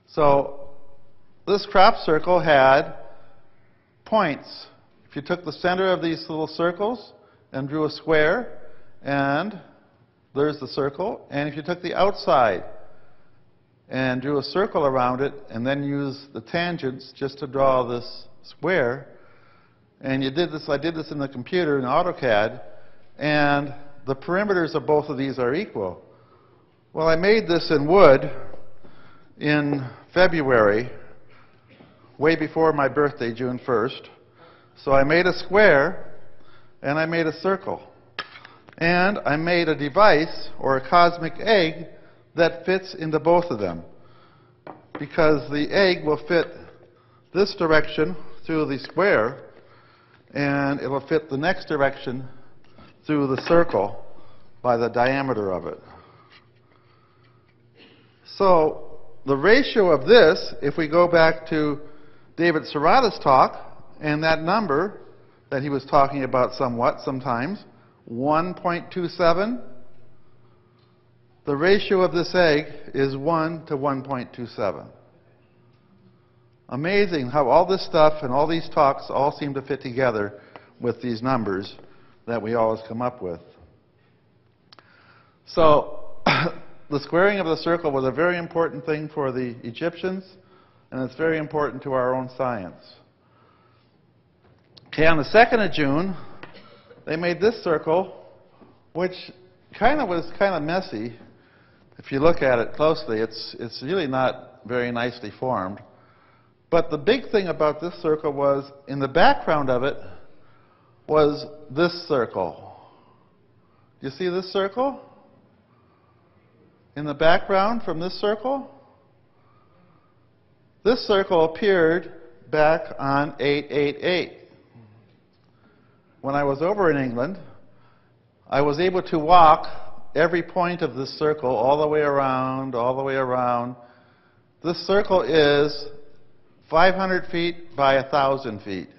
So this crop circle had points. If you took the center of these little circles and drew a square, and there's the circle, and if you took the outside and drew a circle around it and then used the tangents just to draw this square, and you did this, I did this in the computer in AutoCAD, and the perimeters of both of these are equal. Well, I made this in wood in February, way before my birthday, June 1st. So I made a square and I made a circle. And I made a device, or a cosmic egg, that fits into both of them. Because the egg will fit this direction through the square, and it will fit the next direction through the circle by the diameter of it. So the ratio of this, if we go back to David Serrata's talk, and that number that he was talking about sometimes, 1.27, the ratio of this egg is 1 to 1.27. Amazing how all this stuff and all these talks all seem to fit together with these numbers that we always come up with. So the squaring of the circle was a very important thing for the Egyptians, and it's very important to our own science. Okay, on the 2nd of June, they made this circle, which was kind of messy. If you look at it closely, it's really not very nicely formed. But the big thing about this circle was, in the background of it, was this circle. Do you see this circle? In the background from this circle? This circle appeared back on 888. When I was over in England, I was able to walk every point of this circle all the way around, all the way around. This circle is 500 feet by 1,000 feet.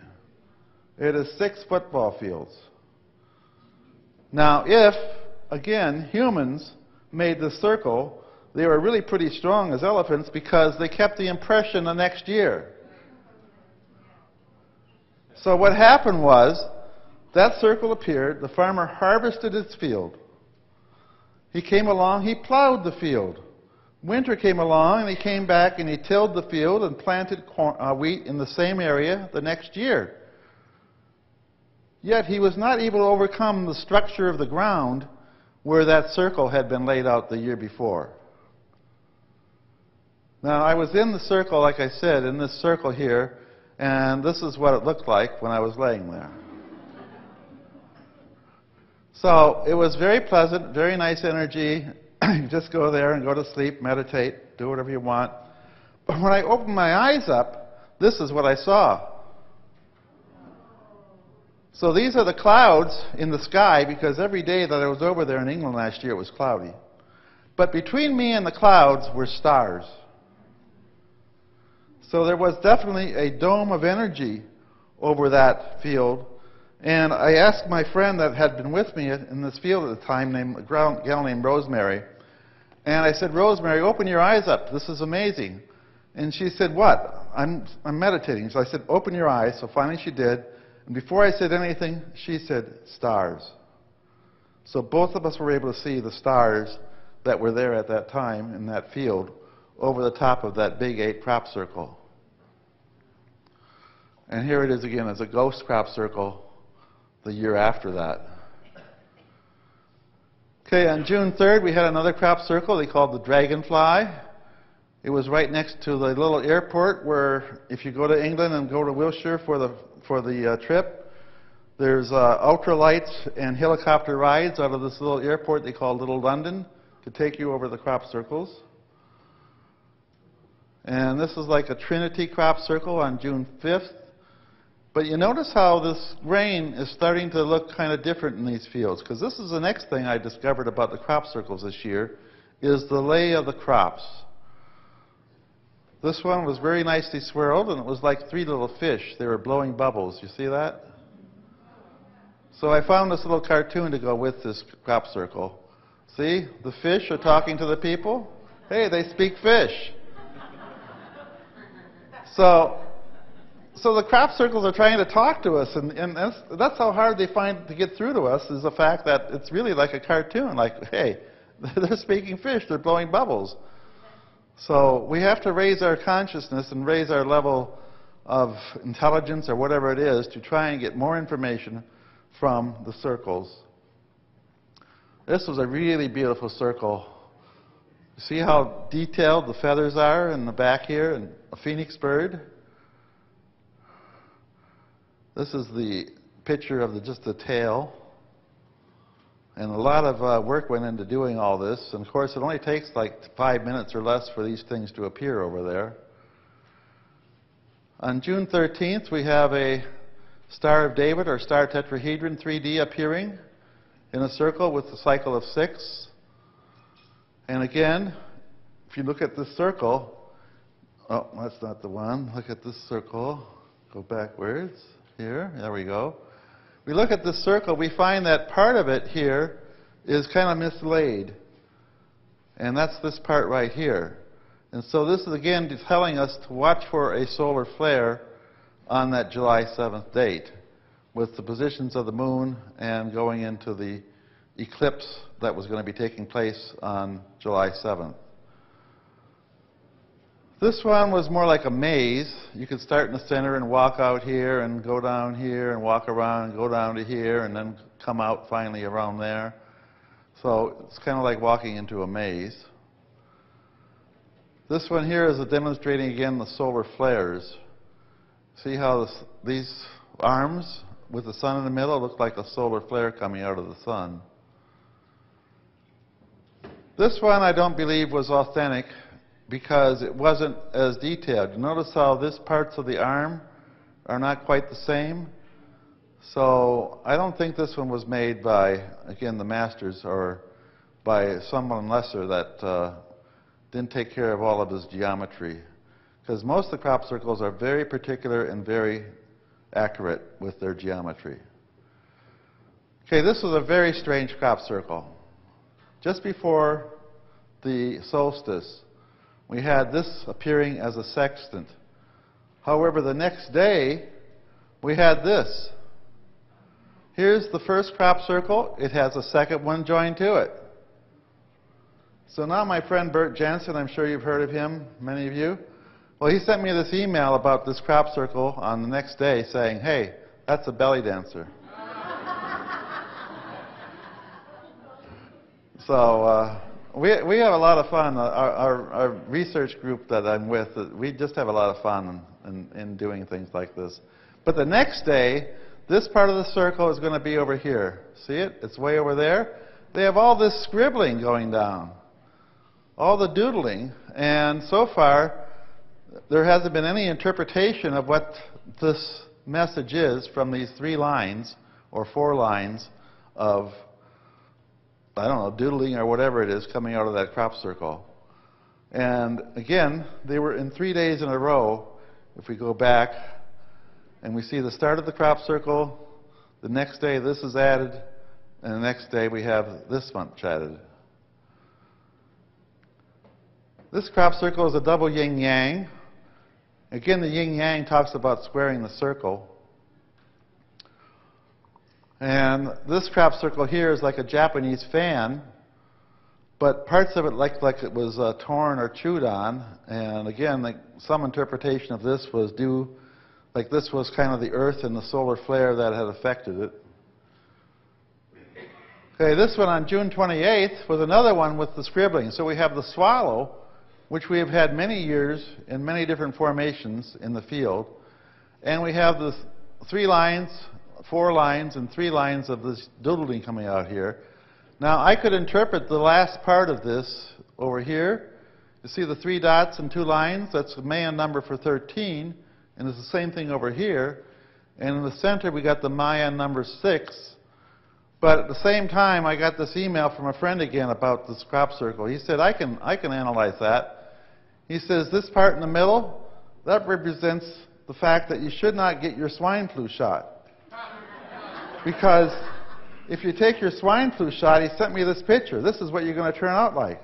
It is 6 football fields. Now, if, again, humans made this circle, they were really pretty strong as elephants because they kept the impression the next year. So what happened was, that circle appeared, the farmer harvested his field. He came along, he plowed the field. Winter came along, and he came back and he tilled the field and planted wheat in the same area the next year. Yet he was not able to overcome the structure of the ground where that circle had been laid out the year before. Now, I was in the circle, like I said, in this circle here, and this is what it looked like when I was laying there. So it was very pleasant, very nice energy. You just go there and go to sleep, meditate, do whatever you want. But when I opened my eyes up, this is what I saw. So these are the clouds in the sky, because every day that I was over there in England last year it was cloudy. But between me and the clouds were stars. So there was definitely a dome of energy over that field. And I asked my friend that had been with me in this field at the time, a gal named Rosemary, and I said, Rosemary, open your eyes up. This is amazing. And she said, what? I'm meditating. So I said, open your eyes. So finally she did. And before I said anything, she said, stars. So both of us were able to see the stars that were there at that time in that field over the top of that big 8 crop circle. And here it is again as a ghost crop circle the year after that. Okay, on June 3rd, we had another crop circle they called the Dragonfly. It was right next to the little airport where, if you go to England and go to Wiltshire for the trip, there's ultralights and helicopter rides out of this little airport they call Little London to take you over the crop circles. And this is like a Trinity crop circle on June 5th. But you notice how this grain is starting to look kind of different in these fields, because this is the next thing I discovered about the crop circles this year, is the lay of the crops. This one was very nicely swirled, and it was like 3 little fish. They were blowing bubbles. You see that? So I found this little cartoon to go with this crop circle. See? The fish are talking to the people. Hey, they speak fish. So the crop circles are trying to talk to us, and that's how hard they find to get through to us, is the fact that it's really like a cartoon. Like, hey, they're speaking fish, they're blowing bubbles. So we have to raise our consciousness and raise our level of intelligence or whatever it is to try and get more information from the circles. This was a really beautiful circle. See how detailed the feathers are in the back here, and a phoenix bird. This is the picture of just the tail. And a lot of work went into doing all this. And of course, it only takes like 5 minutes or less for these things to appear over there. On June 13th, we have a Star of David, or star tetrahedron 3D, appearing in a circle with a cycle of 6. And again, if you look at this circle, oh, that's not the one. Look at this circle. Go backwards. Here, there we go. We look at this circle, we find that part of it here is kind of mislaid. And that's this part right here. And so this is again telling us to watch for a solar flare on that July 7th date, with the positions of the moon and going into the eclipse that was going to be taking place on July 7th. This one was more like a maze. You could start in the center and walk out here and go down here and walk around and go down to here and then come out finally around there. So it's kind of like walking into a maze. This one here is demonstrating again the solar flares. See how these arms with the sun in the middle look like a solar flare coming out of the sun. This one I don't believe was authentic, because it wasn't as detailed. You notice how these parts of the arm are not quite the same? So I don't think this one was made by, again, the masters, or by someone lesser that didn't take care of all of his geometry. Because most of the crop circles are very particular and very accurate with their geometry. Okay, this was a very strange crop circle. Just before the solstice, we had this appearing as a sextant. However, the next day, we had this. Here's the first crop circle. It has a second one joined to it. So now my friend Bert Jensen, I'm sure you've heard of him, many of you. Well, he sent me this email about this crop circle on the next day saying, hey, that's a belly dancer. So we have a lot of fun. Our research group that I'm with, we just have a lot of fun in doing things like this. But the next day, this part of the circle is going to be over here. See it? It's way over there. They have all this scribbling going down, all the doodling, and so far there hasn't been any interpretation of what this message is from these 3 lines or 4 lines of, I don't know, doodling or whatever it is coming out of that crop circle. And again, they were in 3 days in a row. If we go back and we see the start of the crop circle, the next day this is added, and the next day we have this much added. This crop circle is a double yin-yang. Again, the yin-yang talks about squaring the circle. And this crop circle here is like a Japanese fan, but parts of it looked like it was torn or chewed on. And again, like some interpretation of this was due, like this was kind of the Earth and the solar flare that had affected it. Okay, this one on June 28th was another one with the scribbling. So we have the swallow, which we have had many years in many different formations in the field. And we have the 3 lines, 4 lines, and 3 lines of this doodling coming out here. Now, I could interpret the last part of this over here. You see the 3 dots and 2 lines? That's the Mayan number for 13. And it's the same thing over here. And in the center, we got the Mayan number 6. But at the same time, I got this email from a friend again about this crop circle. He said, I can analyze that. He says, this part in the middle, that represents the fact that you should not get your swine flu shot. Because if you take your swine flu shot, he sent me this picture. This is what you're going to turn out like.